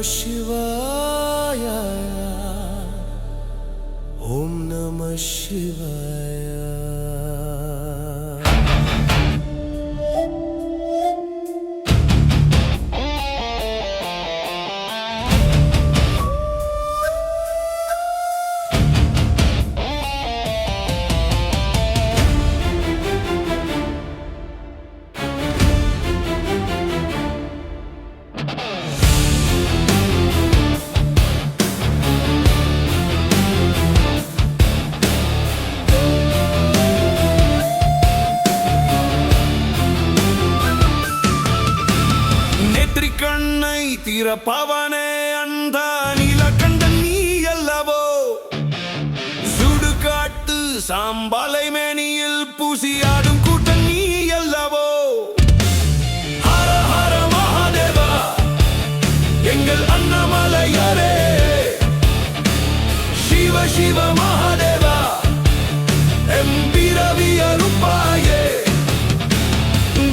Shivaya. Om Namah Shivaya. கண்ணை திறப்பவனே அந்த நீலகண்டன் நீ அல்லவோ சுடுகாட்டு சாம்பலை மேனியில் பூசியாடும் கூட்டம் நீ அல்லவோ ஹர ஹர மகாதேவா எங்கள் அண்ணாமலையாரே சிவ சிவ மகாதேவா எம்பிரவி அருப்பாயே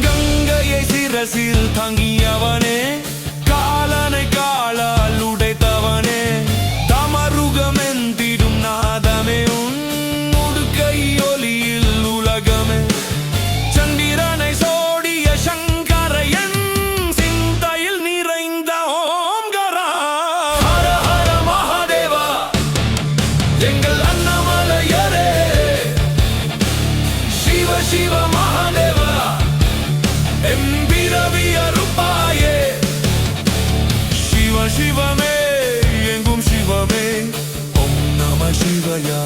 கங்கையை சிரசில் தங்கியவனே காலனை காலால் உடைத்தவனே தமருகமெந்திடும் நாதமே உன் உடுக்கை ஒலியில் உலகமே சந்திரனை சோடிய சங்கரையன் சிந்தையில் நிறைந்த ஓம்கரா ஹர ஹர மகாதேவா எங்கள் அண்ணாமலையாரே சிவ சிவ மகாதேவா எம்பிரவி அருப்பாயே சிவமே எங்கும் சிவமே ஓம் நம சிவயா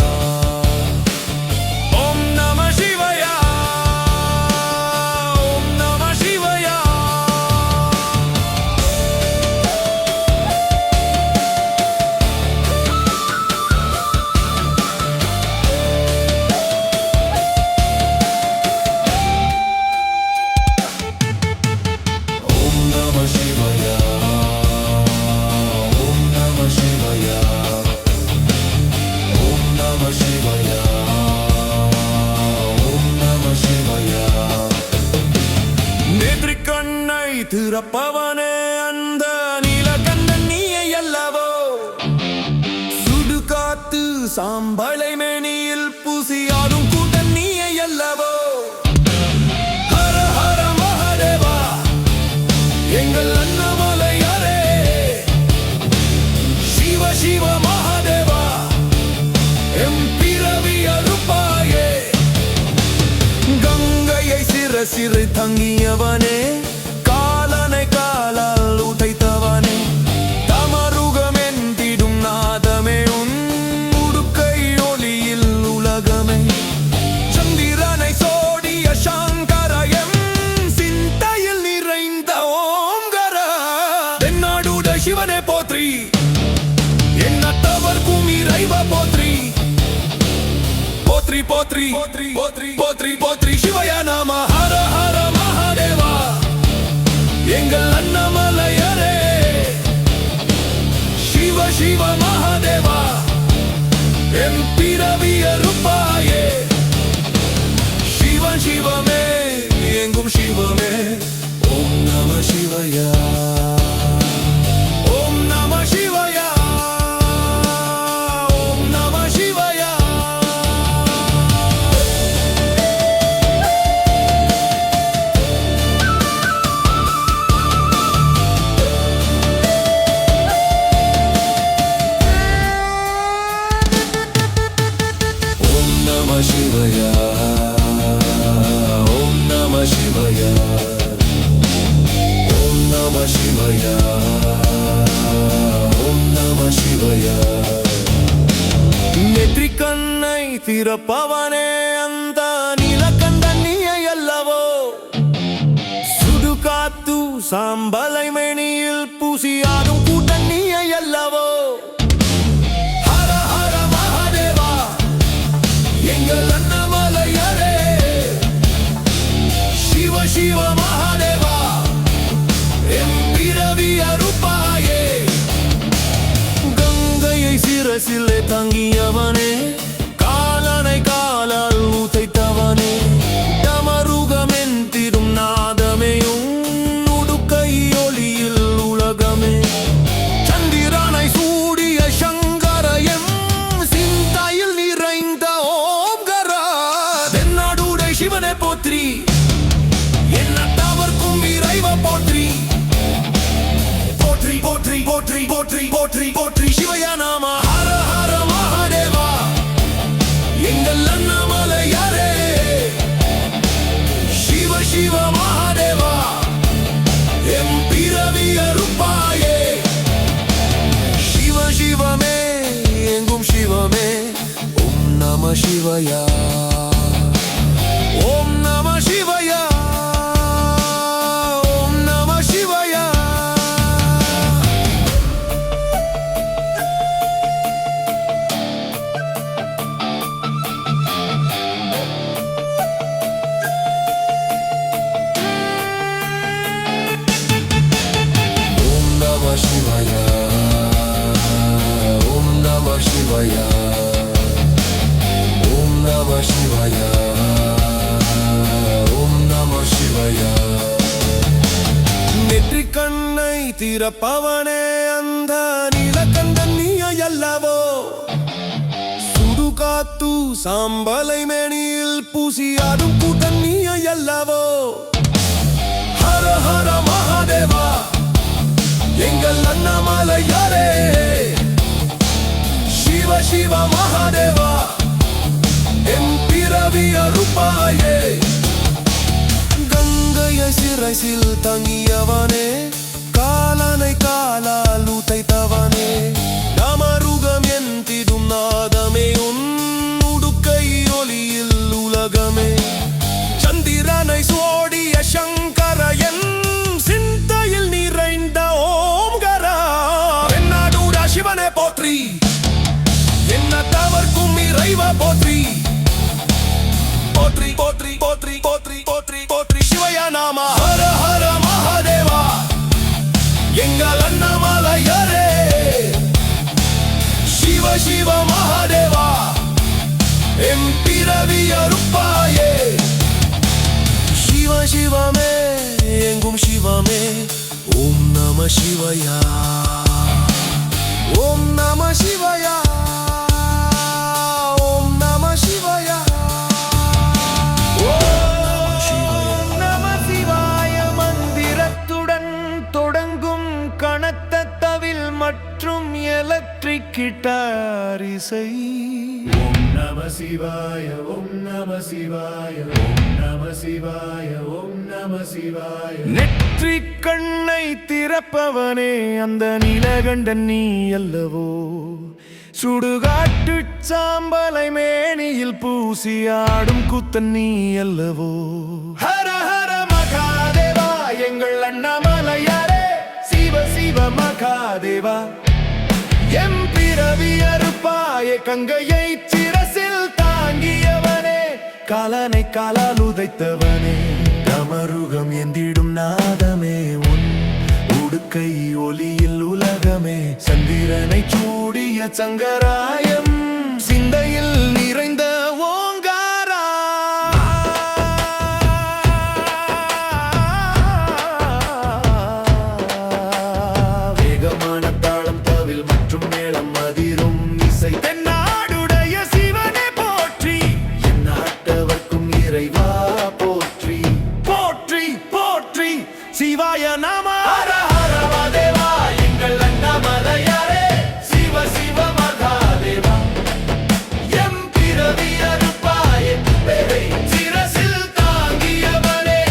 ஓம் நம சிவயா ஓம் நம சிவயா ஓம் நம சிவயா திறப்பவனே அந்த நீலகண்டன் நீயே அல்லவோ சுடுகாத்து சாம்பலை மேனியில் பூசியாடும் கூட்டம் நீயே அல்லவோ ஹர ஹர மகாதேவா எங்கள் அண்ணாமலையாரே சிவ சிவ மகாதேவா எம்பிரவி அருப்பாயே கங்கையை சிறு தங்கியவனே காலால் உதைத்தவனே தமருகமெந்திடும் நாதமே உன் உடுக்கை ஒலியில் உலகமே சந்திரனை சோடிய சங்கரயம் சிந்தையில் நிறைந்த ஓம்கரா தென்னாடுட சிவனே போற்றி எண்ணத்தவர்க்கும் இறைவா போற்றி போற்றி போற்றி போற்றி போற்றி போற்றி போற்றி சிவய நம ஹர ஹர மகாதேவா எங்கள் அண்ணாமலையாரே சிவ சிவ மகாதேவா எம்பிரவி அருப்பாயே சிவன் சிவமே எங்கும் சிவமே ஓம் நம சிவயா ஓம் நம சிவயா ஓம் நம சிவயா Shivaya, Om Namah Shivaya, Om Namah Shivaya, Om Namah Shivaya. நெற்றிக்கண்ணை திறப்பவனே அந்த நீலகண்டன் நீயே அல்லவோ சுடுகாத்து சாம்பலை மேனியில் பூசியாடும் கூட்டம் நீயே அல்லவோ ஹர ஹர மகாதேவா எங்கள் அண்ணாமலையாரே சிவ சிவ மகாதேவா எம்பிரவி அருப்பாயே கங்கையை சிரசிலே தங்கியவனே காலனை காலால் உதைத்தவனே தமருகமெந்திடும் நாதமே உன் உடுக்கை ஒலியில் உலகமே போற்றி போற்றி போற்றி சிவயா நாம ஹர ஹர மகாதேவா எங்கள் அண்ணாமலையாரே சிவ சிவ மகாதேவா எம் பிறவி அருப்பாயே சிவ சிவமே எங்கும் சிவமே ஓம் நம சிவயா ஓம் நம சிவயா ஓம் நம சிவயா Shivaya Om Namah Shivaya Om Namah Shivaya Om Namah Shivaya நெற்றி கண்ணை திறப்பவனே அந்த நீலகண்டன் நீயல்லவோ சுடுகாத்து சாம்பலை மேனியில் பூசியாடும் கூட்டன் நீயல்லவோ ஹர ஹர மகாதேவா எங்கள் அண்ணாமலையாரே சிவ சிவ மகாதேவா எம் பிறவி அருப்பாயே கங்கையை சிறைசில் தங்கியவனே காலனை காலால் உதைத்தவனே நமருகம் எந்திடும் நாதமே உன் உடுக்கை ஒளியில் உலகமே சந்திரனை சோடிய சங்கர என் சிந்தையில் நிறைந்த சிவனே போற்றி என்ன தவறுக்கும் இறைவா போற்றி போற்றி போற்றி போற்றி போற்றி போற்றி போற்றி சிவயா நாம ஹர ஹர மகாதேவா எங்கள் அண்ணாமலையாரே சிவ சிவ மகாதேவா எம் பிறவி அருப்பாயே சிவ சிவமே எங்கும் சிவமே ஓம் நம சிவயா ஓம் நம சிவயா ஓம் நம சிவயா ஓம் நம சிவாய மந்திரத்துடன் தொடங்கும் கனத்த தவில் மற்றும் எலக்ட்ரிக் கிட்டார் இசை ஓம் நம சிவாய ஓம் நம சிவாய ஓம் நம சிவாய ஓம் நம சிவாய நெற்றி கண்ணை திறப்பவனே அந்த நீலகண்டன் நீ அல்லவோ சுடுகாட்டு சாம்பலை மேனியில் பூசியாடும் கூத்தன் நீ அல்லவோ ஹர ஹர மகாதேவா எங்கள் அண்ணாமலையாரே சிவ சிவ மகாதேவா எம் பிறவி அருப்பாயே கங்கையை சிரசில் தாங்கியவனே காலனை காலால் உதைத்தவனே தமருகம் எந்திடும் நாதமே உன் உடுக்கை ஒளியில் உலகமே சந்திரனை சூடிய சங்கராயம் சிந்தையில் நிறைந்த ஓங்காரா வேகமான தாளம் தவில் மற்றும் மேளம் அதிரும் இசை தென்னாடுடைய சிவனே போற்றி என் நாட்டவர்க்கும் இறைவா போற்றி போற்றி போற்றி சிவாய நாம ஹர ஹர மகாதேவா எங்கள் அண்ணாமலையாரே சிவ சிவ மகாதேவா எம் பிறவி அருப்பாயே சிரசில் தாங்கியவனே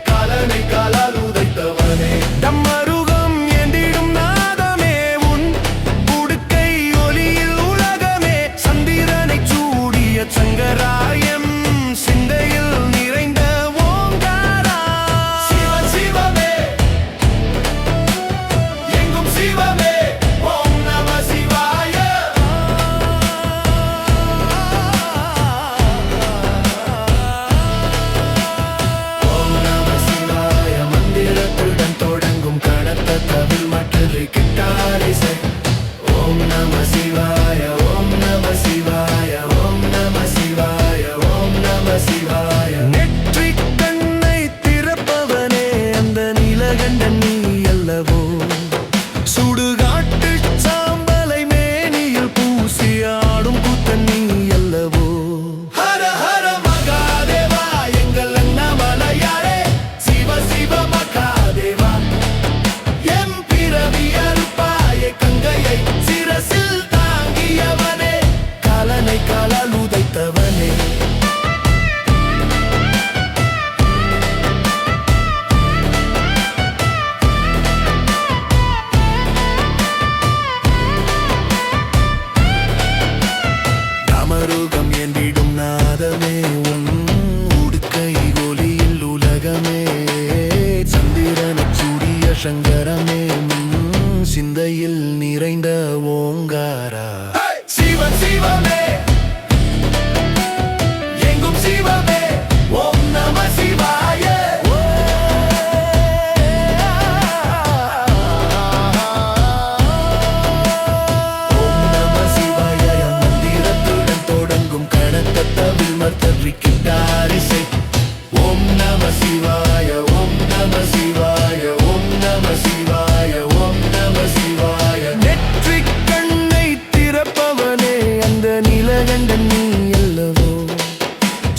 காலனை காலால் உதைத்தவனே தம்மருகம் ஏந்திடும் நாதமே உன் உடுக்கை ஒளியில் உலகமே சந்திரனை சூடிய சங்கராயம் சிந்தையில் நிறைந்த ஓங்காரா சிவ சிவமே எங்கும் சிவமே ஓம் நம சிவாய ஓம் நம சிவாய மந்திரத்துடன் தொடங்கும் கனத்த தவில் மற்றது கிட்டார் இசை ஓம் நம சிவாய ஓம் நம சிவாய ஓம் நம சிவாய ஓம் நம சிவாய நெற்றி கண்ணை திறப்பவனே அந்த நீலகண்டன் நீ அல்லவோ சுடுகாட்டு சாம்பலை மேனியில் பூசியாடும் கூத்தன் நீ அல்லவோ ஹர ஹர மகாதேவா எங்கள் அண்ணாமலையாரே சிவ சிவ மகாதேவா எம் பிறவி அருப்பாயே கங்கை சங்கரமே சிந்தையில் நிறைந்த ஓங்காரா. சிவன் சிவமே எங்கும் சிவமே, ஓம் நம சிவாய. ஓம் நம சிவாய மந்திரத்துடன் தொடங்கும் கணக்கத்தவில் மத்தரிக்கிட்டாரிசை. ஓம் நம சிவாய, ஓம் நம சிவாய, ஓம் நம சிவாய, ஓம் நம சிவாய. நெற்றிக் கண்ணை திறப்பவனே அந்த நீலகண்டன் நீ அல்லவோ.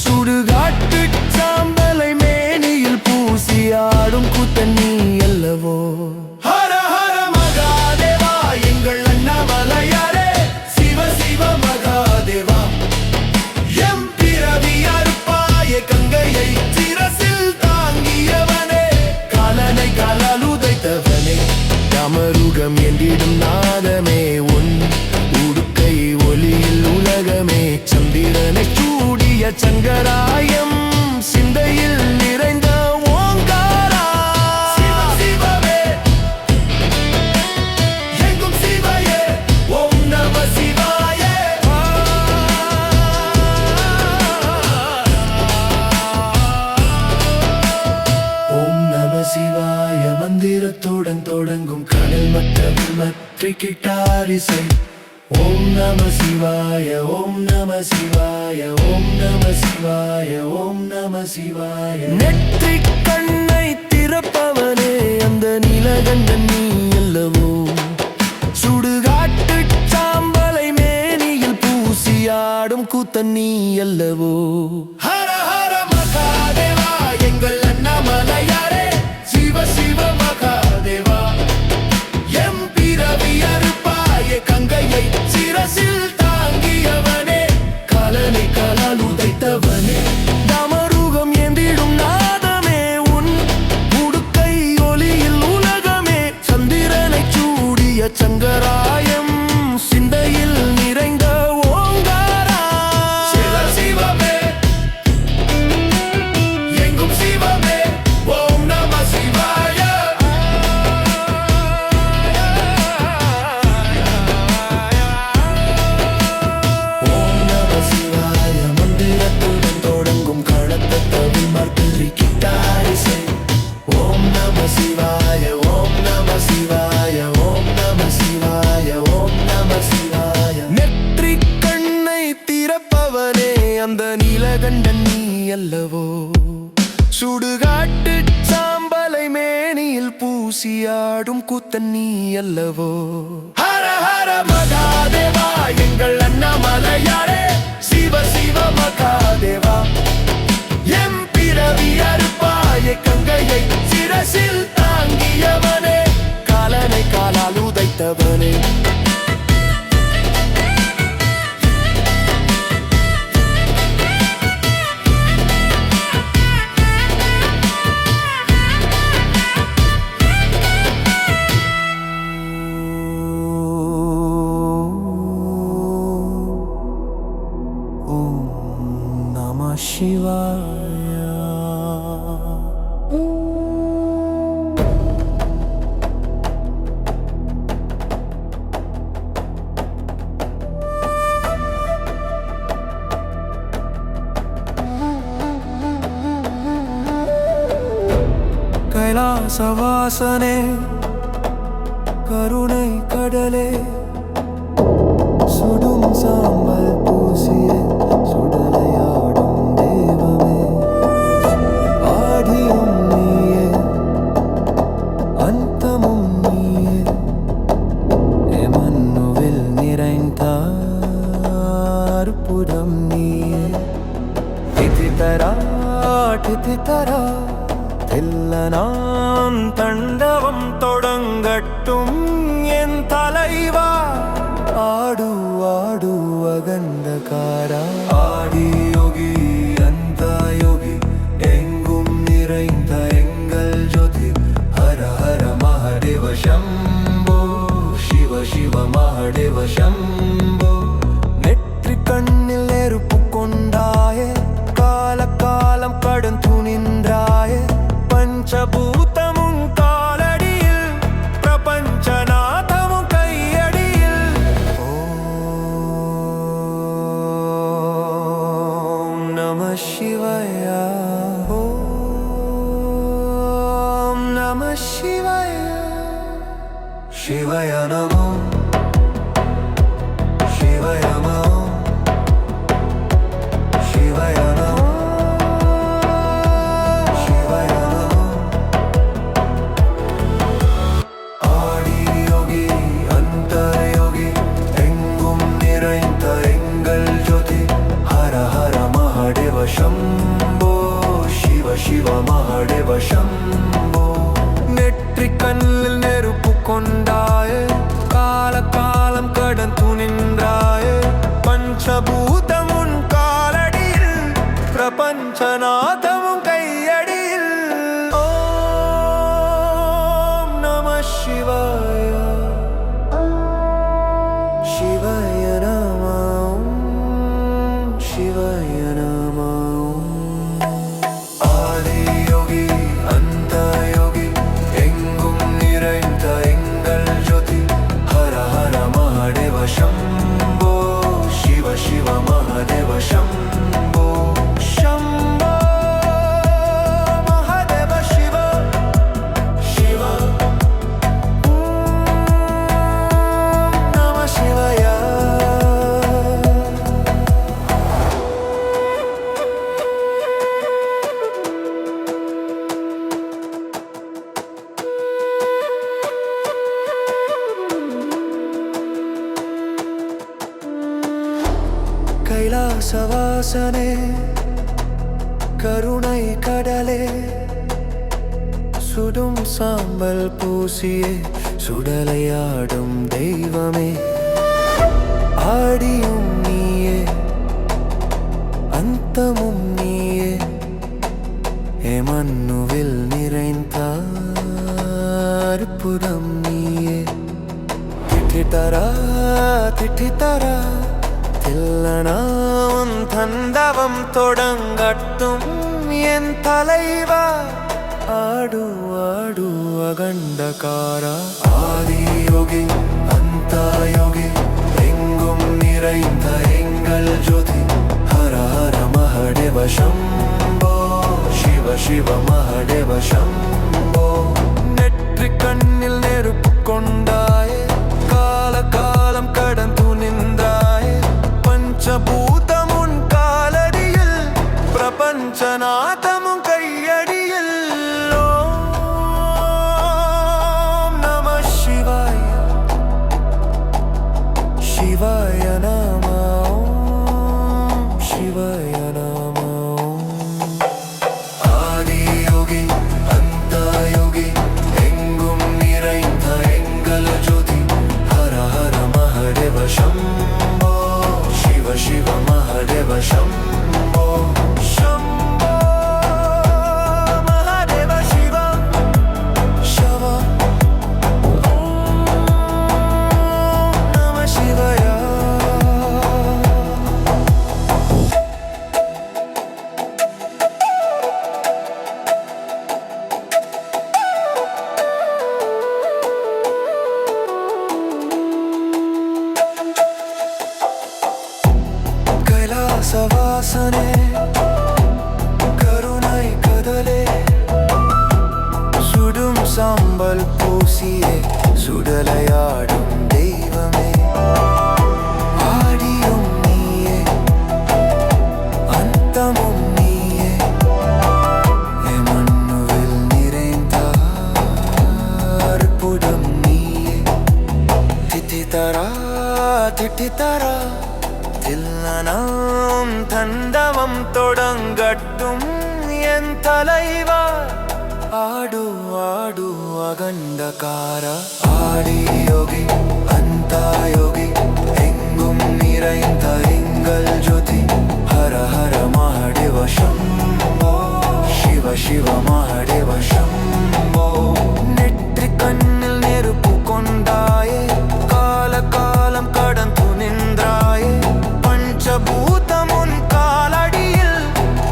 சுடுகாட்டு சாம்பலை மேனியில் பூசி ஆடும் கூத்தன் நீ அல்லவோ. ஹர ஹர மகாதேவா எங்கள் அண்ணாமலையாரே, சிவ சிவ மகாதேவா. எம் பிறவி அறுப்பாய கங்கையை சிரசில் தாங்கியவனே, காலனை காலால் உதைத்தவனே, யாமருகம் என்றிடும் நாதமே, உன் உடுக்கை ஒளியில் உலகமே. சந்திரனை சூடிய சங்கராயம் சிந்தையில் நிறைந்த ஓங்காரா. சிவன் சிவமே எங்கும் சிவயே, ஓம் நம சிவாய. ஓம் நம சிவாய மந்திரத்துடன் தொடங்கும் கடல் மட்டவில் மற்றி கிட்டாரிசை. ஓம் நம சிவாய, ஓம் நம சிவாய, ஓம் நம சிவாய, ஓம் நம சிவாய. நெற்றிக் கண்ணை திறப்பவனே அந்த நீலகண்டன் நீ அல்லவோ. சுடுகாட்டு சாம்பலை மேனியில் பூசியாடும் கூத்தன் நீ அல்லவோ. ஹர ஹர மகாதேவா எங்கள் அண்ணாமலையாரே, சிவ சிவ மகாதேவா. எம் பிறவி அறுப்பாய கங்கையை சிரசில் தாங்கியவனே, காலனை காலால் உதைத்தவனே, தாமருகம் ஏந்திடும் நாதமே, உன் உடுக்கை ஒளியில் உலகமே. சந்திரனை சூடிய சங்கராயம் சிந்தையில் நிறைந்த ஓங்காரா. சிவ சிவமே எங்கும் சிவமே, ஓம் நம சிவாய. ஓம் நம சிவாய மந்திரத்துடன் தொடங்கும் களத்தவில் மத்திரிக்கிட்டாரிசை. ஓம் நம சிவாய, ஓம் நம சிவாய, ஓம் நம சிவாய, ஓம் நம சிவாய. நெற்றிக் கண்ணை திறப்பவனே அந்த நீலகண்டன் நீ அல்லவோ. சுடுகாட்டு சாம்பலை மேனியில் பூசியாடும் கூத்தன் நீ அல்லவோ. ஹர ஹர மகாதேவா எங்கள் அண்ணாமலையாரே, சிவ சிவ மகாதேவா. எம் பிறவி அறுப்பாய கங்கையை சிரசில் தாங்கியவனே, காலனை காலால் உதைத்தவனே, சிவாய. கைலாசவாசனே கருணை கடலே, சுடும் சாம்பல் பூசிய சுடலையாடும் தேவமே. ஆதியும் நீயே அந்தமும் நீயே, எமன்னுவில் நிறைந்த அற்புதம் நீயே. திதிதரா திதிதரா தில்லனாம் தண்டவம் தொடங்கட்டும் என் தலைவா. ஆடு ஆடு அகந்தகாரா, ஆடி யோகி அந்த யோகி, எங்கும் நிறைந்த எங்கள் ஜோதி. ஹர ஹர மகாதேவ சம்போ, சிவ சிவ மகாதேவ சம்போ. நெற்றி கண்ணில் நெருப்பு கொண்டாயே, கால காலம் கடன் துணிந்தாயே. பஞ்சபூதமும் காலடியில் शिवाय नमो शिवाय नमो शिवाय नमो शिवाय नमो आदि योगी अंतरयोगी एंगुम निरैंत एंगल ज्योति हर हर महादेव शंभो शिव शिव महादेव शंभो நெற்றிக்கண்ணில் நெருப்பு கொண்டாயே கால காலம் கடந்து நின்றாயே பஞ்சபூதம் உன் காலடியில் பிரபஞ்சநாதமும் கையடியில் ஓம் நம சிவாய சிவாய நம சிவாய நம ஆதி யோகி அந்த யோகி எங்கும் நிறைந்த எங்கள் ஜோதி ஹர ஹர மகாதேவ शंभो शिव शिव महादेव शंभो शंभो महादेव शिव शिव नमः शिवाय கைலாசவாசனே கருணை கடலே சுடும் சாம்பல் பூசியே சுடலையாடும் தெய்வமே ஆடியும் நீயே அந்தமும் நீயே எமன்னுவில் நிறைந்த அற்புதம் நீயே திட்டித்தரா திட்டித்தரா தில்லனாவும் தந்தவம் தொடங்கட்டும் என் தலைவா ஆடு ஆடு அகண்டகாரா ஆதி யோகி அந்த யோகி எங்கும் நிறைந்த எங்கள் ஜோதி ஹர ஹர மகாதேவ शंभो शिव शिव महादेव शंभो நெற்றிக்கண்ணில் நெருப்பு கொண்டாயே கால காலம் கடந்து நின்றாயே பஞ்சபூதம் உன் காலடியில் பிரபஞ்சநாதமும் கையடியில் ஓம் நம சிவாய சிவாய நம சிவாய நம ஆதி யோகி அந்த யோகி எங்கும் நிறைந்த எங்கள் ஜோதி ஹர ஹர மகாதேவ शंभो शिव शिव महादेव शंभो शंभो महादेव शिव शिव ओम नमः शिवाय கைலாசவாசனே கருணை கடலே சுடும் சாம்பல் பூசியே சுடலையாடும் தெய்வமே ஆடியும் நீயே அந்தமும் நீயே எமன்னுவில் நிறைந்த அற்புதம் நீயே திட்டித்தரா திட்டித்தரா தில்லனாம் தண்டவம் தொடங்கட்டும் என் தலைவா ஆடு ஆடு அகண்டகார ஆடி யோகி அந்த யோகி எங்கும் நிறைந்த எங்கள் ஜோதி ஹர ஹர மகாதேவ शंभो शिव शिव महादेव शंभो நெற்றிக்கண்ணில் நெருப்பு கொண்டாயே கால காலம் கடந்து நின்றாயே பஞ்சபூதம் உன் காலடியில்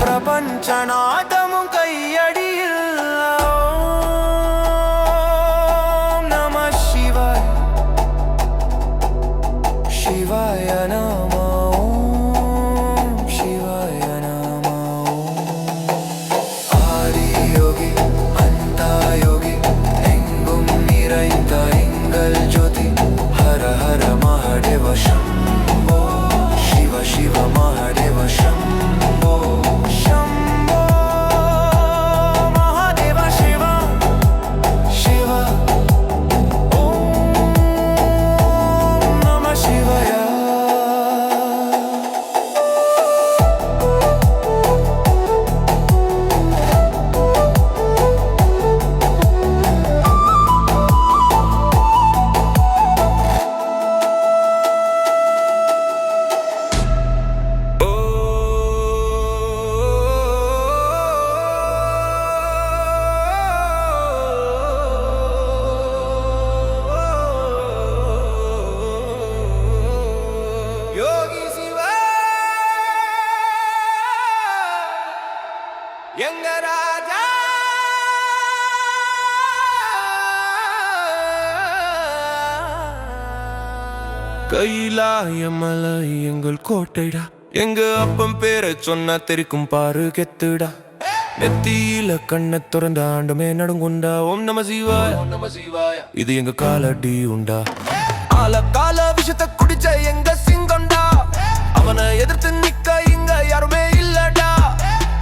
பிரபஞ்சநாதமும் கையடியில் ஓம் நம சிவாய शिवाय नमो शिवाय नमो आदि योगी கைலாய மலை எங்கள் கோட்டைடா, எங்க அப்பன் பேரை சொன்னா தெரிக்கும் பாரு கெத்துடா. நெத்தியில கண்ணை திறந்த ஆண்டமே நடுங்குண்டா. ஓம் நம சிவாய, ஓம் நம சிவாய, இது எங்க காலடி உண்டா. கால விஷத்தை குடிச்ச எங்க சிங்கம்டா, அவனை எதிர்த்து நிக்க இங்க யாருமே இல்லடா.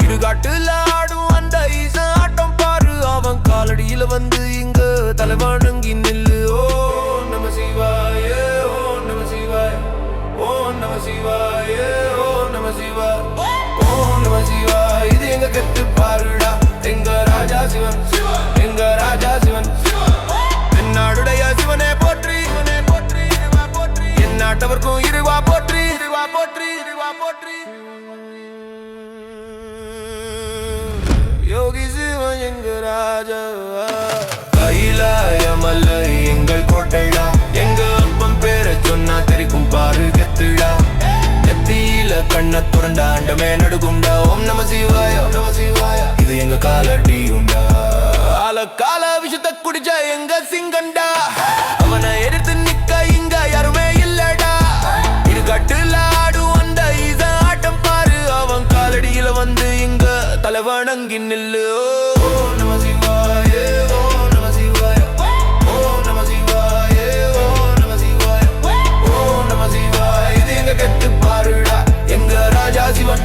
இடுகாட்டுல ஆடும் அந்த ஈசன் ஆட்டம் பாரு, அவன் காலடியில வந்து இங்க தலைவணங்கி நில்லு. ஓ நம சிவாய, ஓ நம சிவாய, ஓ நம சிவாய, ஓ நம சிவாய, ஓ நம சிவாய, இது எங்க கெத்து பாருடா. எங்க ராஜா சிவன், எங்க ராஜா சிவன், தென்னாடுடைய சிவனே போற்றி, சிவனே போற்றி, இறைவா போற்றி, என் நாட்டவர்க்கும் இறைவா போற்றி, இறைவா போற்றி, இறைவா போற்றி. யோகி சிவன் எங்க ராஜா, கைலாய மலை எங்கள் கோட்டைடா, எங்க அப்பன் பேரை சொன்னா தெரிக்கும் பாரு கெத்துடா. நெத்தியில கண்ணை திறந்த ஆண்டமே நடுகுண்டா. ஓம் நம சிவாய, ஓம் நம சிவாய, இது எங்க காலடி உண்டா. கால விஷத்தை குடிச்ச எங்க சிங்கண்டா, அவனை எதிர்த்து நிக்க இங்க யாருமே இல்லடா. இடுகாட்டுல ஆடும் அந்த ஈசன் ஆட்டம் பாரு, அவன் காலடியில வந்து இங்க தலைவணங்கி நில்லு. ஓ நம சிவாய, ஓ நம சிவாய, ஓ நம சிவாய, ஓ நம சிவாய, ஓ நம சிவாய, இது எங்க கெத்து பாருடா. எங்க ராஜா சிவன்,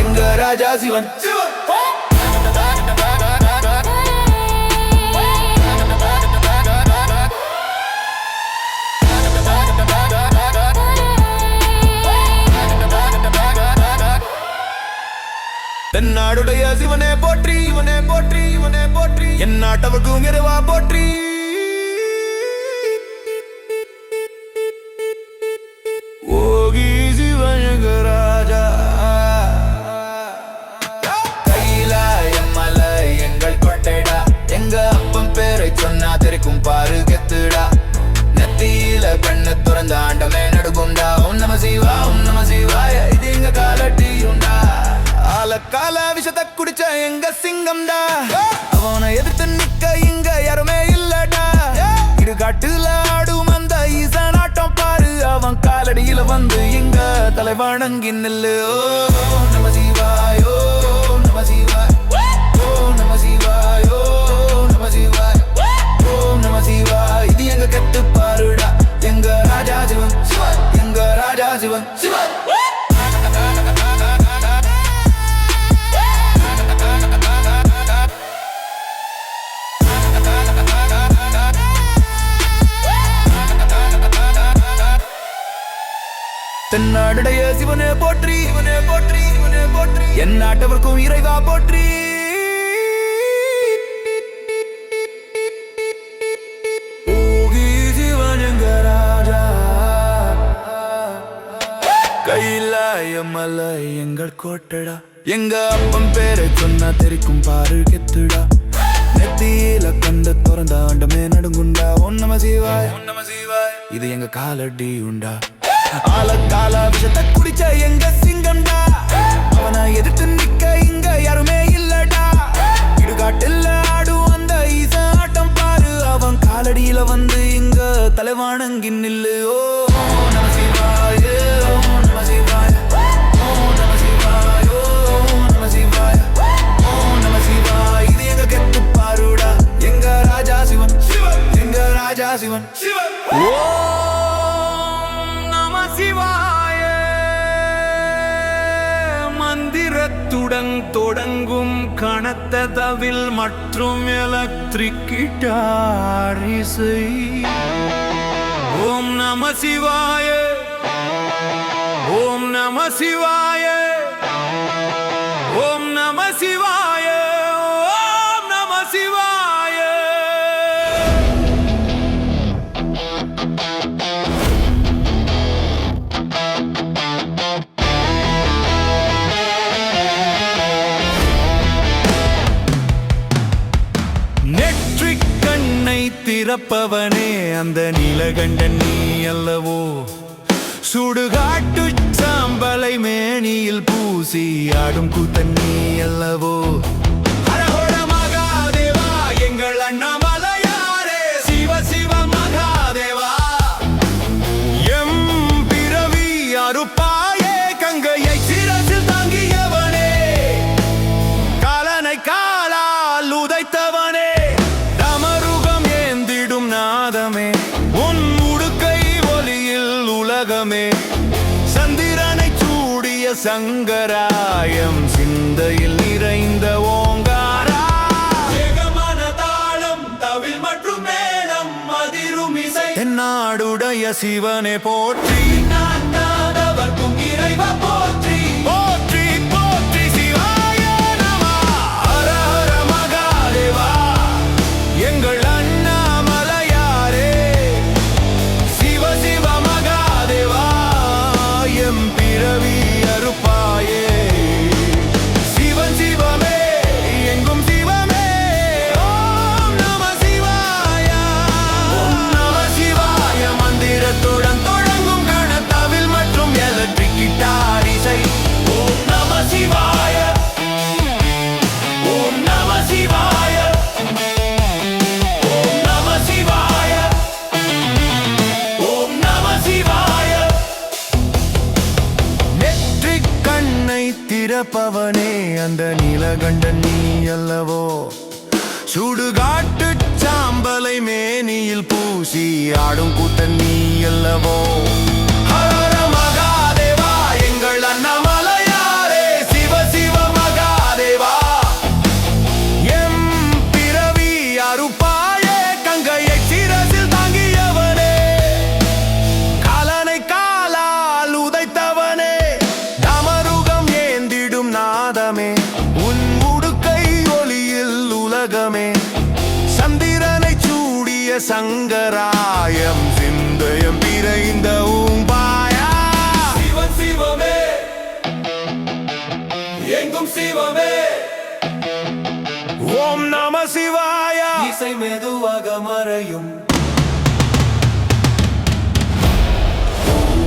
எங்க ராஜா சிவன். தென்னாடுடைய சிவனே போற்றி, இவனே போற்றி, இவனே போற்றி, என் நாட்டவர்க்கும் இறைவா போற்றி. ஓகி சிவன் எங்க ராஜா, கைலாய மலை எங்கள் கோட்டைடா, எங்க அப்பன் பேரை சொன்னா தெரிக்கும் பாரு கெத்துடா. நெத்தியில கண்ணை திறந்த ஆண்டமே நடுகுண்டா. ஓம் நம சிவா, ஓம் நம சிவாய, இது எங்க காலடி உண்டா. கால விஷத்தை குடிச்ச எங்க சிங்கம்டா, அவனை எதிர்த்து நிக்க இங்க யாருமே இல்லடா. இடுகாட்டுல ஆடும் அந்த ஈசன் ஆட்டம் பாரு, அவன் காலடியில வந்து இங்க தலைவணங்கி நில்லு. ஓ நம சிவாய, ஓ நம சிவாய, ஓ நம சிவாய, ஓ நம சிவாய, ஓ நம சிவாய, இது எங்க கெத்து பாருடா. எங்க ராஜா சிவன், எங்க ராஜா சிவன், சிவன். தென்னாடுடைய சிவனே போற்றி, சிவனே போற்றி, சிவனே போற்றி, என் நாட்டவர்க்கும் இறைவா போற்றி. ஓகி சிவன் எங்க ராஜா, கைலாய மலை எங்கள் கோட்டடா, எங்க அப்பன் பேரை சொன்னா தெரிக்கும் பாரு கெத்துடா. நெத்தியில கண்ட திறந்த ஆண்டமே நடுங்குண்டா. ஓம் நம சிவாய, ஓம் நம சிவாய, இது எங்க காலடி உண்டா. கால விஷத்தை குடிச்ச எங்க சிங்கம்டா, அவனை எதிர்த்து நிக்க இங்க யாருமே இல்லடா. இடுகாட்டில் ஆடும் அந்த ஈசன் ஆட்டம் பாரு, அவன் காலடியில வந்து இங்க தலைவணங்கி நில்லு. ஓ நம சிவாய, ஓ நம சிவாய, ஓ நம சிவாய, ஓ நம சிவாய, ஓ நம சிவாய, இது எங்க கெத்து பாருடா. எங்க ராஜா சிவன், எங்க ராஜா சிவன், ஓ சிவாய. மந்திரத்துடன் தொடங்கும் கனத்த தவில் மற்றும் எலக்ட்ரிக் கிட்டார் இசை. ஓம் நம சிவாய, ஓம் நம சிவாய, ஓம் நம சிவாய, ஓம் நம சிவாய. திறப்பவனே அந்த நீலகண்டன் நீ அல்லவோ. சுடுகாட்டு சாம்பலை மேனியில் பூசி ஆடும் கூத்தன் நீ அல்லவோ. ஹரஹர மகாதேவா எங்கள் அண்ணாமலையாரே, சிவ சிவ மகாதேவா. எம் சங்கராயம் சிந்தையில் நிறைந்த ஓங்காரா வேகமான தாளம் தவில் மற்றும் மேளம் அதிரும் இசை தென்னாடுடைய சிவனே போற்றி நாட்டாதவர்க்கும் இறைவா போற்றி போற்றி போற்றி சிவாய நமः ஹர ஹர மகாதேவா எங்கள் அண்ணாமலையாரே சிவ சிவ மகாதேவா எம் பிறவி அறுப்பாயே சிவன் சிவமே எங்கும் சிவமே ஓம் நம சிவாய ஓம் நம சிவாய மந்திரத்துடன் தொடங்கும் கணத்தவில் மற்றும் எலக்ட்ரிக் கிட்டார் இசை ஓம் நம சிவாய ஓம் நம சிவாய ஓம் நம சிவாய ஓம் நம சிவாய நெற்றிக் கண்ணை திறப்பவனே அந்த நீலகண்டன் நீ அல்லவோ சுடுகாட்டு சாம்பலை மேனியில் பூசி ஆடும் கூத்தன் நீ அல்லவோ ஹர ஹர மகாதேவா எங்கள் அண்ணாமலையாரே சிவ சிவ மகாதேவா எம் பிறவி அறுப்பாயே கங்கையை சிரசில் தாங்கியவனே காலனை காலால் உதைத்தவனே டமருகம் ஏந்திடும் நாதமே உன் உடுக்கை ஒளியில் உலகமே சந்திரனை சூடிய சங்கராயம் சிந்தயம் பிறைந்த ஊம்பாயா சிவன் சிவமே எங்கும் சிவமே ஓம் நம சிவாய இசை மெதுவாக மறையும்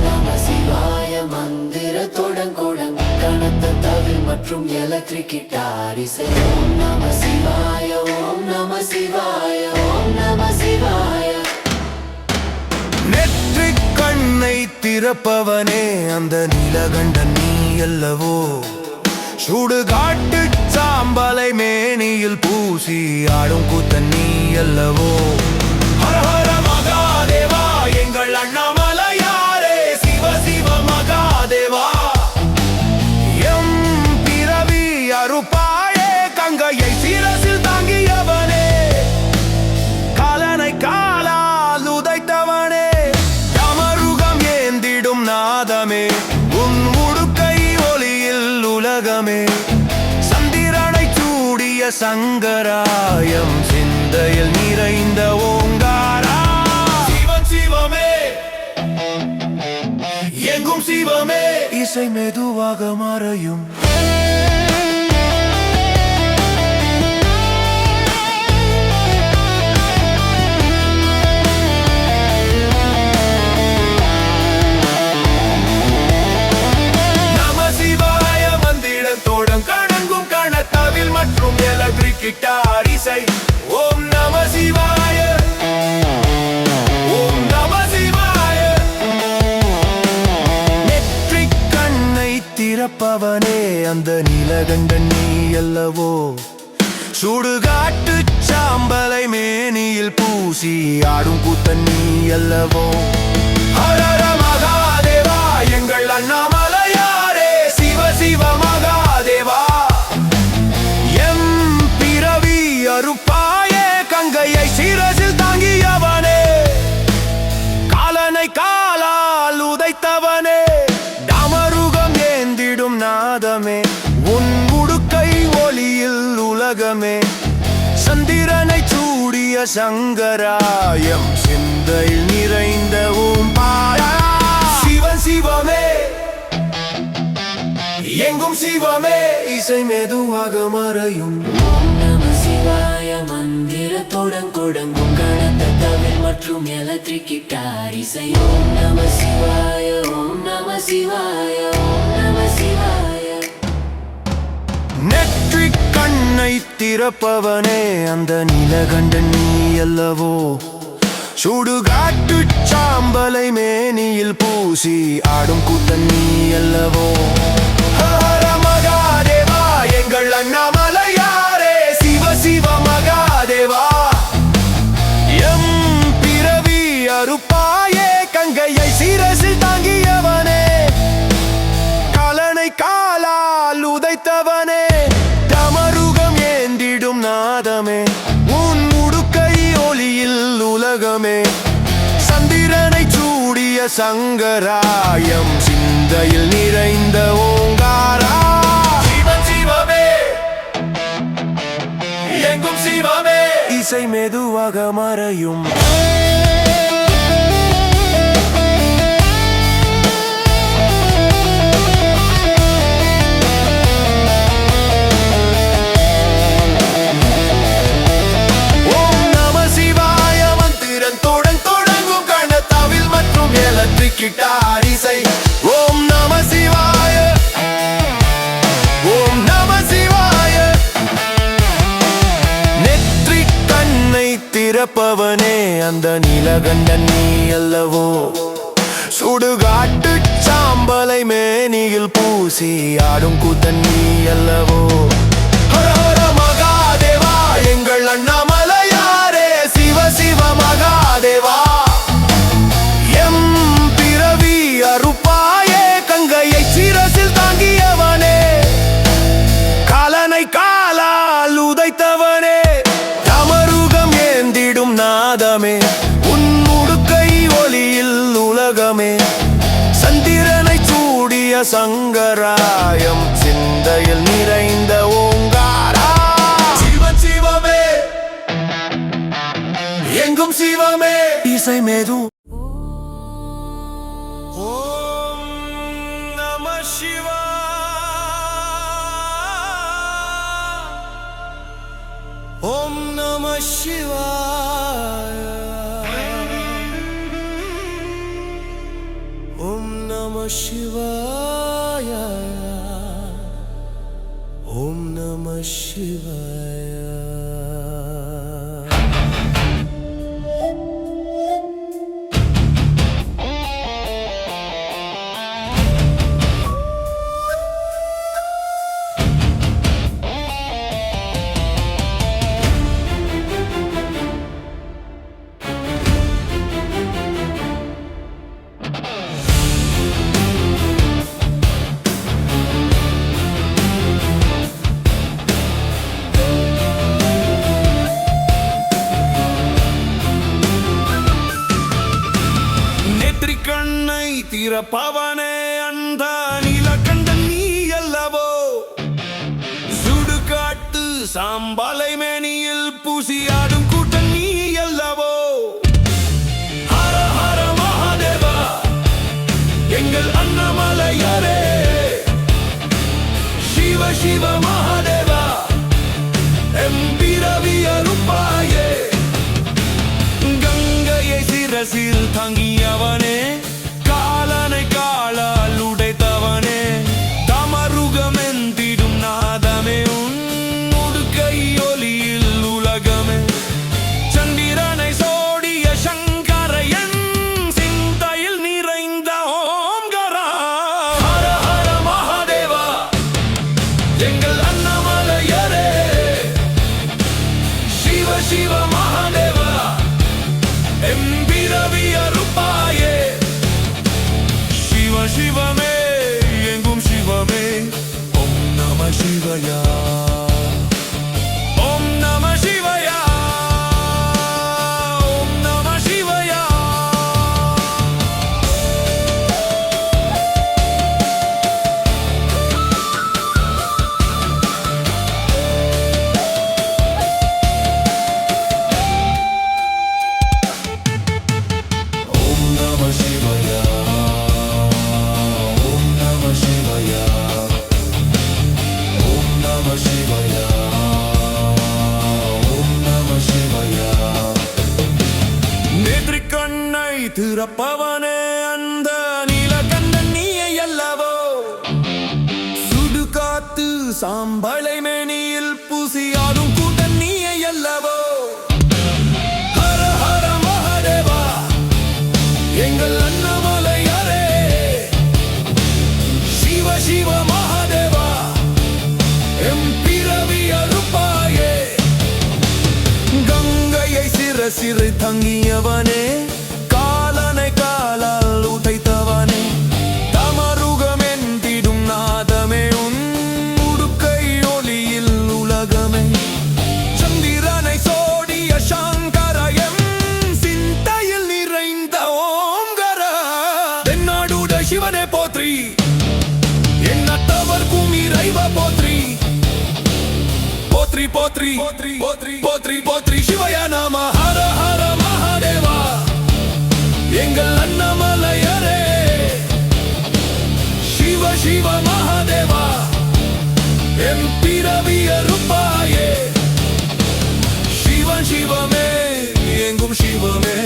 நம சிவாய மந்திரத்துடன் கூடங்கும் கனத்த தவில் மற்றும் எலக்ட்ரிக் கிட்டார் இசை ஓம் நம சிவாய ஓம் நம சிவாய ஓம் நம சிவாய நெற்றிக் கண்ணை திறப்பவனே அந்த நீலகண்டன் நீ அல்லவோ சுடுகாட்டு சாம்பலை மேனியில் பூசி ஆடும் கூத்தன் நீ அல்லவோ ஹர ஹர மகாதேவா எங்கள் அண்ணாமலையாரே சிவ சிவ மகாதேவா எம் பிறவி அறுப்பாயே கங்கையை சிரசில் தாங்கியவனே காலனை காலால் உதைத்தவனே டமருகம் ஏந்திடும் நாதமே உன் உடுக்கை ஒளியில் உலகமே சந்திரனை சூடிய சங்கராயம் சிந்தையில் நிறைந்த ஓங்காரா சிவன் சிவமே எங்கும் சிவமே இசை மெதுவாக மறையும் நம சிவாய மந்திரத்தோடம் கடங்கும் கணத்தவில் மற்றும் எலக்ட்ரிக் கிட்டார் இசை ஓம் நம சிவாய ஓம் நம சிவாய நெற்றிக் கண்ணை திறப்பவனே அந்த நீலகண்டன் நீ அல்லவோ சுடுகாட்டு சாம்பலை மேனியில் பூசி ஆடும் கூத்தன் நீ அல்லவோ ஹர ஹர மகாதேவா எங்கள் அண்ணாமலையாரே சிவ சிவ மகாதேவா எம் பிறவி அறுப்பாயே கங்கையை சிரசில் தாங்கியவனே காலனை காலால் உதைத்தவனே டமருகம் ஏந்திடும் நாதமே உன் உடுக்கை ஒளியில் உலகமே சந்திரனை சூடிய சங்கராயம் சிந்தையில் நிறைந்த ஊம்பாயா சிவன் சிவமே எங்கும் சிவமே இசை மெதுவாக மறையும் ஓம் நம சிவாய மந்திரத்துடன் கூடங்கும் கனத்த தவில் மற்றும் எலக்ட்ரிக் கிட்டார் இசை ஓம் நம சிவாய ஓம் நம சிவாய ஓம் நம சிவாய நெற்றிக் கண்ணை திறப்பவனே அந்த நீலகண்டன் நீ அல்லவோ சுடுகாட்டு சாம்பலை மேனியில் பூசி ஆடும் கூத்தன் நீ அல்லவோ ஹர மகாதேவா எங்கள் அண்ணாமலையாரே சிவ சிவ மகாதேவா எம் பிறவி அறுப்பாயே கங்கையை சிரசில் தாங்கியவனே காலனை உலகமே சந்திரனை சூடிய சங்கராயம் சிந்தையில் நிறைந்த ஓங்காரா சிவன் சிவமே எங்கும் சிவமே இசை மெதுவாக மறையும் கிட்டார் இசை ஓம் நம சிவாய ஓம் நம சிவாய நெற்றிக் கண்ணை திறப்பவனே அந்த நீலகண்டன் நீ அல்லவோ சுடுகாட்டு சாம்பலை மேனியில் பூசி ஆடும் கூத்தன் நீ அல்லவோ ஹர ஹர மகாதேவா எங்கள் அண்ணாமலையாரே சிவ சிவ மகாதேவா அருப்பாயே கங்கையை சிரசில் தாங்கியவனே காலனை காலால் உதைத்தவனே தமருகம் ஏந்திடும் நாதமே உன் உடுக்கை ஒளியில் உலகமே சந்திரனை சூடிய சங்கராயம் சிந்தையில் நிறைந்த ஓங்காரா சிவன் சிவமே எங்கும் சிவமே இசை மெது ஓம் நம சிவாய ஓம் நம சிவாய ஓம் நம சிவாய கண்ணை திறப்பவனே அந்த நீலகண்டன் நீ அல்லவோ சுடுகாட்டு சாம்பலை மேனியில் பூசியாடும் கூட்டம் நீ அல்லவோ ஹர ஹர மகாதேவா எங்கள் அண்ணாமலையாரே சிவ சிவ மகாதேவா எம்பிரவி அருப்பாயே கங்கையை சிரசில் தங்கியவனே காலனை காலால் உடைத்தவனே தமருகம் எந்திடும் நாதமே உன் உடுக்கை ஒளியில் உலகமே சந்திரனை சோடிய சங்கரையன் சிந்தையில் நிறைந்த ஓம்காரா ஹர ஹர மகாதேவா எங்கள் அண்ணாமலையாரே சிவ சிவ மகாதேவா எம்பிரவி அருப்பாயே சிவ சிவமே எங்கும் சிவமே ஓம் நம சிவயா ஓம் நம சிவயா ஓம் நம சிவயா ஓம் நம சிவயா ஓம் நம சிவயா ஓம் நம சிவயா ஓம் நம சிவயா நேற்றிக் கண்ணை திறப்பவனே அந்த நீலகண்டன் நீயே அல்லவோ சுடுகாத்து சாம்பலை மேனியில் பூசியாடும் கூட்டம் நீயே அல்லவோ ஹர ஹர மகாதேவா எங்கள் அண்ணாமலையாரே சிவ சிவ மகாதேவா எம்பிரவி அருப்பாயே கங்கையை சிறு தங்கியவனே காலனை காலால் உதைத்தவனே தமருகம் எந்திடும் நாதமே உன் உடுக்கை ஒளியில் உலகமே சந்திரனை சோடிய சங்கரயம் சிந்த போத்ரி போத்ரி போத்ரி சிவய நாம ஹர ஹர மகாதேவா எங்கள் அண்ணாமலையாரே சிவ சிவ மகாதேவா எம் பிறவிய ரூபாயே சிவன் சிவமே எங்கும் சிவமே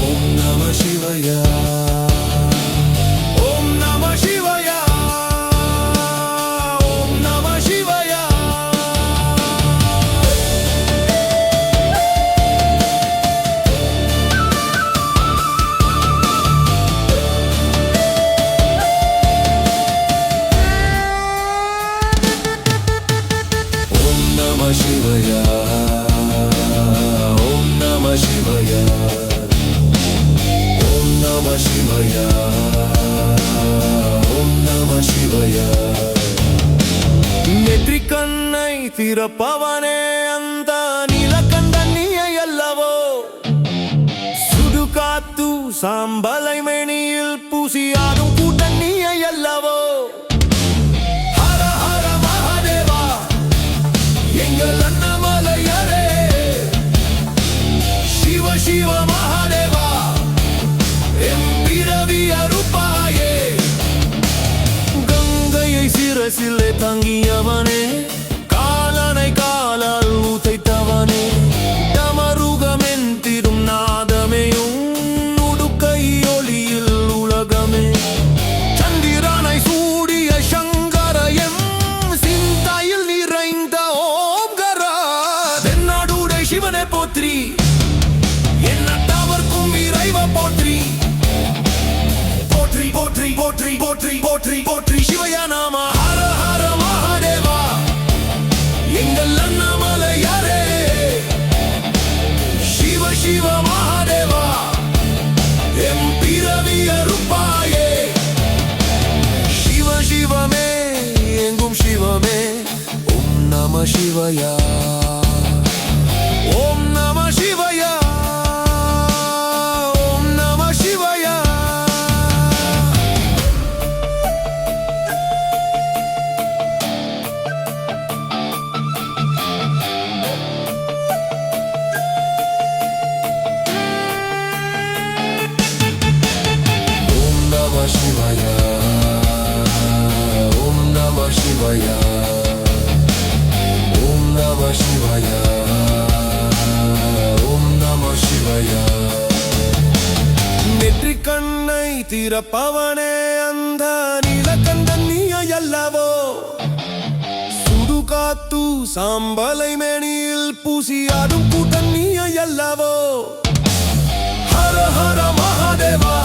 ஓம் நம சிவயா ஓம் நம சிவயா ஓம் நம சிவயா ஓம் நம சிவயா ஓம் நம சிவயா ஓம் நம சிவயா ஓம் நம சிவயா நெற்றிக்கண்ணை திறப்பவனே அந்த நீலகண்ட நீயல்லவோ சுடுகாத்து சாம்பலை மேனியில் பூசியாடும் கூட்ட நீயல்லவோ ஹர ஹர மகாதேவா எங்கள் அண்ணாமலையாரே சிவ சிவ மகாதேவா எம் பிறவிய ரூபாயே கங்கையை சிரசிலே தங்கியவனே காலனை காலால் ஊத்தைத்தவனே டமருகமென் திரும் நாதமையும் உடுக்கை ஒளியில் உலகமே சந்திரனை சூடிய சங்கரயம் சிந்தையில் நிறைந்த ஓம்கரா தென்னாடுடை சிவனை போற்றி என்னத்தவர்க்கும் இறைவ போற்றி போற்றி போற்றி போற்றி போற்றி போற்றி போற்றி சிவய நாம ஹர ஹர மகாதேவா எங்கள் அண்ணாமலையாரே சிவ சிவ மகாதேவா எம் பிறவிய ரூபாயே சிவ சிவமே எங்கும் சிவமே ஓம் நம சிவயா ஓம் நம சிவயா ஓம் நம சிவயா ஓம் நம சிவயா ஓம் நம சிவயா ஓம் நம சிவயா ஓம் நம சிவயா நெற்றிக்கண்ணை திறப்பவனே அந்த நீலகண்டன் நீயல்லவோ சுடுகாத்து சாம்பலை மேனியில் பூசியாடும் கூட்டம் நீயல்லவோ ஹர ஹர மகாதேவா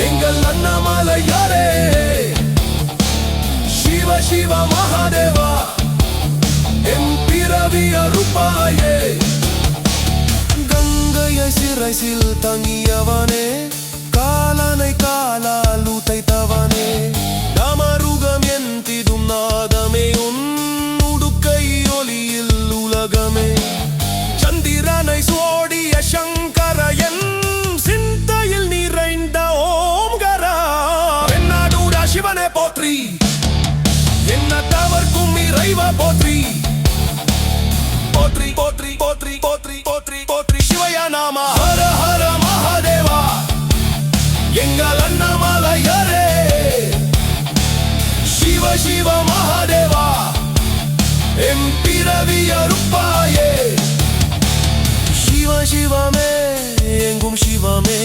எங்கள் அண்ணாமலையாரே சிவ சிவ மகாதேவா எம் பிறவிய ரூபாயே கங்கையை சிரசில் தங்கியவனே காலனை காலால் ஊத்தைத்தவனே டமருகம் எந்திடும் நாதமே உன் உடுக்கை ஒளியில் உலகமே சந்திரனை சோடிய சங்கரயன் சிந்தையில் நிறைந்த ஓம்கரா தென்னாடுடா சிவனை போற்றி என்னத்தவர்க்கும் இறைவ போற்றி போற்றி போற்றி போற்றி போற்றி போற்றி போற்றி சிவய நாம ஹர ஹர மகாதேவா எங்கள் அண்ணாமலையாரே சிவ சிவ மகாதேவா எம் பிறவிய ரூபாயே சிவ சிவமே எங்கும் சிவமே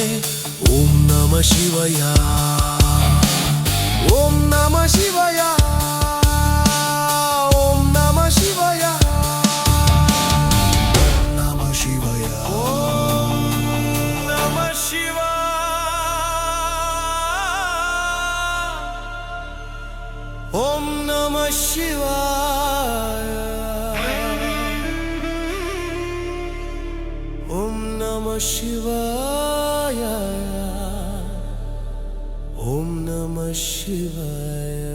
ஓம் நம சிவயா ஓம் நம சிவயா ஓம் நம சிவயா நம சிவயா ஓம் நம சிவா ஓம் நம சிவாய ஓம் நம சிவாய ஓம் நம சிவாய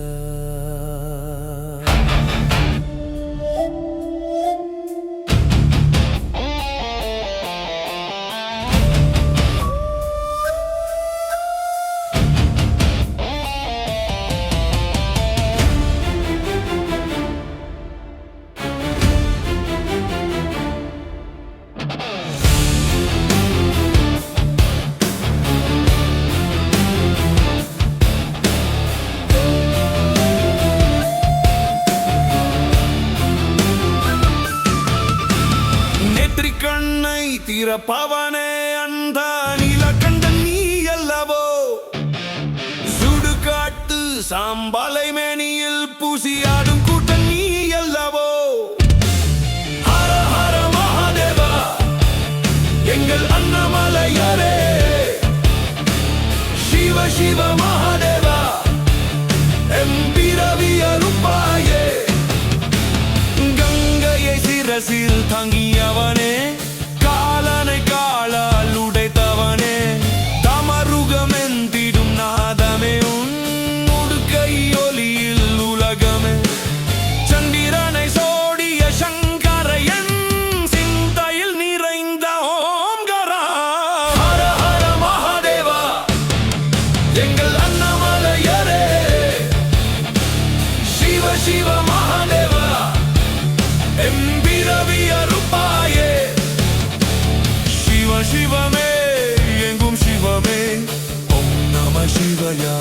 திறப்பவனே அந்த நீலகண்டன் நீ அல்லவோ சுடுகாட்டு சாம்பலை மேனியில் பூசியாடும் கூட்டம் நீ அல்லவோ ஹர ஹர மகாதேவா எங்கள் அண்ணாமலையாரே சிவ சிவ மகாதேவா எம்பிரவி அருப்பாயே கங்கையை சிரசில் தங்கியவனே காலனை காலால் உடைத்தவனே தமருகம் எந்திடும் நாதமே உன் உடுக்கை ஒலியில் உலகமே சந்திரனை சோடிய சங்கரையன் சிந்தையில் நிறைந்த ஓம்கரா ஹர ஹர மகாதேவா எங்கள் அண்ணாமலையாரே சிவ சிவ மகாதேவா எம்பிரவி அருப்பாயே சிவ சிவமே எங்கும் சிவமே ஓம் நம சிவயா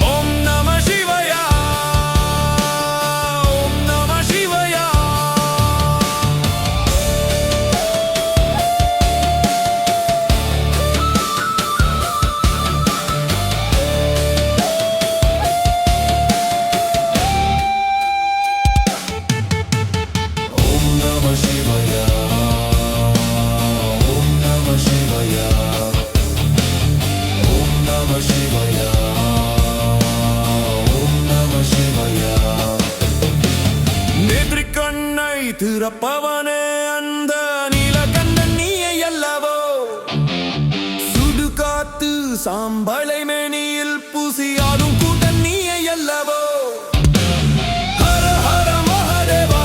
ஓம் நம சிவயா ஓம் நம சிவயா ஓம் நம சிவயா ஓம் நம சிவயா ஓம் நம சிவயா ஓம் நம சிவயா நெற்றிக்கண்ணை திறப்பவனே அந்த நீலகண்டன் நீயே அல்லவோ சுடுகாத்து சாம்பலை மேனியில் பூசியாடும் கூட்டம் நீயே அல்லவோ ஹர ஹர மகாதேவா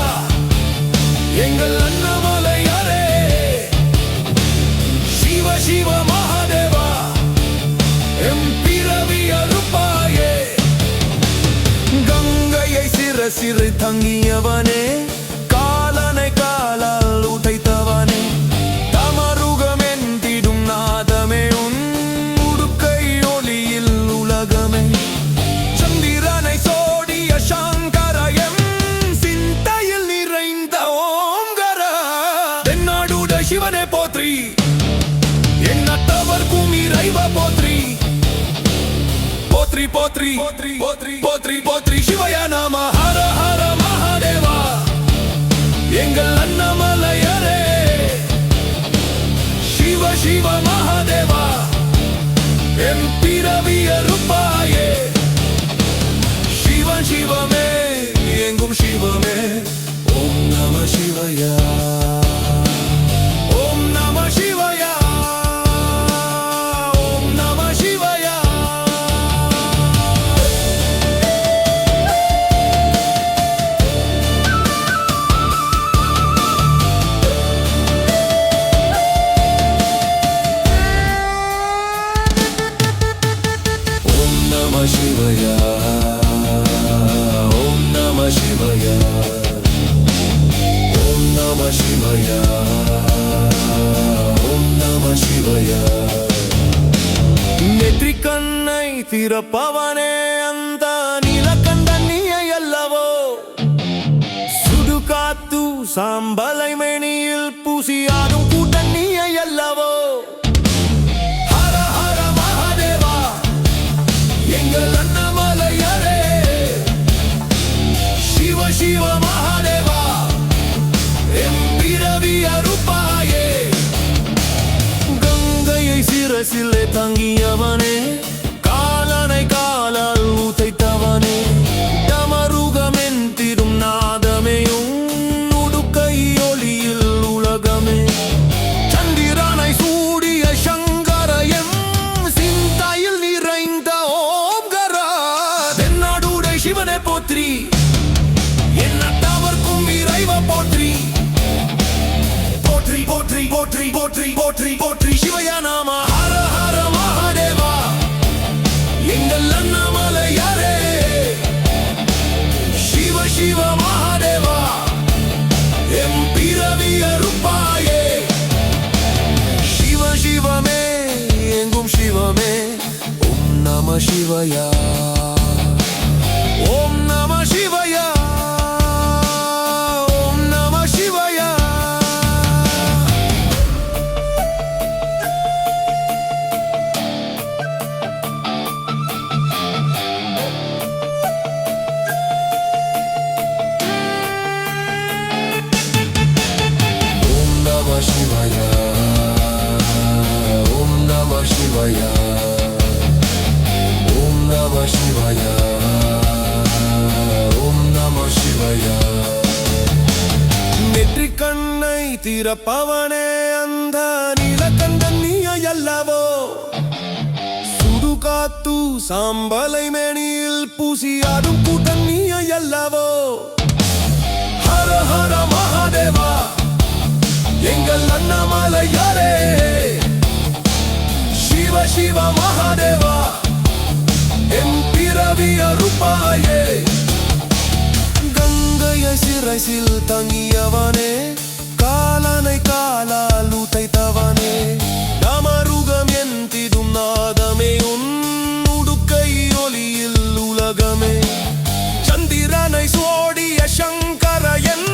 எங்கள் அண்ணாமலையாரே சிவ சிவ மகாதேவா எம்பிரவி அருப்பாயே கங்கையை சிறு தங்கியவனே காலனை காலால் உதைத்தவனே தமருகம் எந்திடும் நாதமே உன் உடுக்கை ஒலியில் உலகமே சந்திரனை சோடிய சங்கரயம் சிந்தையில் நிறைந்த ஓம்கரா தென்னாடுட சிவனே போற்றி எண்ணத்தவர்க்கும் இறைவ போற்றி போற்றி போற்றி போற்றி போற்றி போற்றி போற்றி சிவய நாம ஹர ஹர மகாதேவா எங்கள் அண்ணாமலையாரே சிவ சிவ மகாதேவா எம்பிரவி அருப்பாயே சிவன் சிவமே எங்கும் சிவமே ஓம் நம சிவயா ஓம் நம சிவயா ஓம் நம சிவயா ஓம் நம சிவயா ஓம் நம சிவயா ஓம் நம சிவயா ஓம் நம சிவயா நெற்றிக்கண்ணை திறப்பவனே அந்த நீலகண்டன் நீயே அல்லவோ சுடுகாத்து சாம்பலை மேனியில் பூசியாடும் கூட்டம் நீயே அல்லவோ ஹர ஹர மகாதேவா எங்கள் அண்ணாமலையாரே சிவ சிவ மகாதேவா எம்பிரவி அருப்பாயே கங்கையை சிரசிலே தங்கியவனே காலனை காலால் உதைத்தவனே தமருகம் எந்திடும் நாதமேயும் உடுக்கை ஒலியில் உலகமே சந்திரனை சூடிய சங்கரயம் சிந்தையில் நிறைந்த ஓம்கரா தென்னாடுடை சிவனே போற்றி எண்ணத்தவர்க்கும் இறைவ போற்றி போற்றி போற்றி போற்றி போற்றி போற்றி போற்றி சிவய நாம ஹர ஹர மகாதேவா எங்கள் அண்ணாமலையாரே சிவ சிவ மகாதேவா எம்பிரவி அருப்பாயே சிவ சிவமே எங்கும் சிவமே ஓம் நம சிவயா ஓம் நம சிவயா ஓம் நம சிவயா பிறப்பவனே அந்த நீலகண்டன் நீயல்லவோ சுடுகாத்து சாம்பலை மேனியில் பூசியாடும் கூட்டம் நீயல்லவோ ஹர ஹர மகாதேவா எங்கள் அண்ணாமலையாரே சிவ சிவ மகாதேவா எம் பிறவி அருப்பாயே கங்கையை சிறைசில் தங்கியவனே காலனை காலால் உதைத்தவனே நமருகம் எந்திடும் நாதமே உன் உடுக்கை ஒலியில் உலகமே சந்திரனை சோடிய சங்கர என்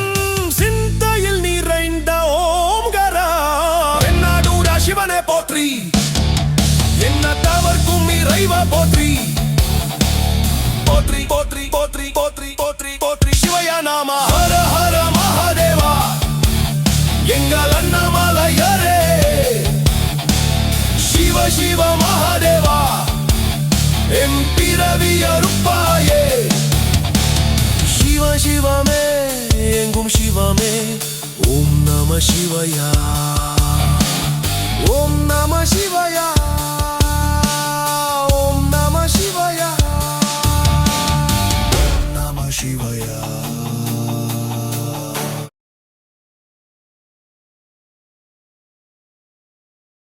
சிந்தையில் நிறைந்த ஓம்கரா என்னாடூரா சிவனே போற்றி என்ன தவர்க்கும் இறைவா போற்றி போற்றி போற்றி போற்றி போற்றி போற்றி போற்றி சிவய நாம ஹர ஹர மகாதேவா எங்கள் அண்ணாமலையாரே சிவ சிவ மகாதேவா எம் பிறவி அருப்பாயே சிவ சிவமே எங்கும் சிவமே ஓம் நம சிவயா ஓம் நம சிவயா ஓம் நம சிவயா நம சிவயா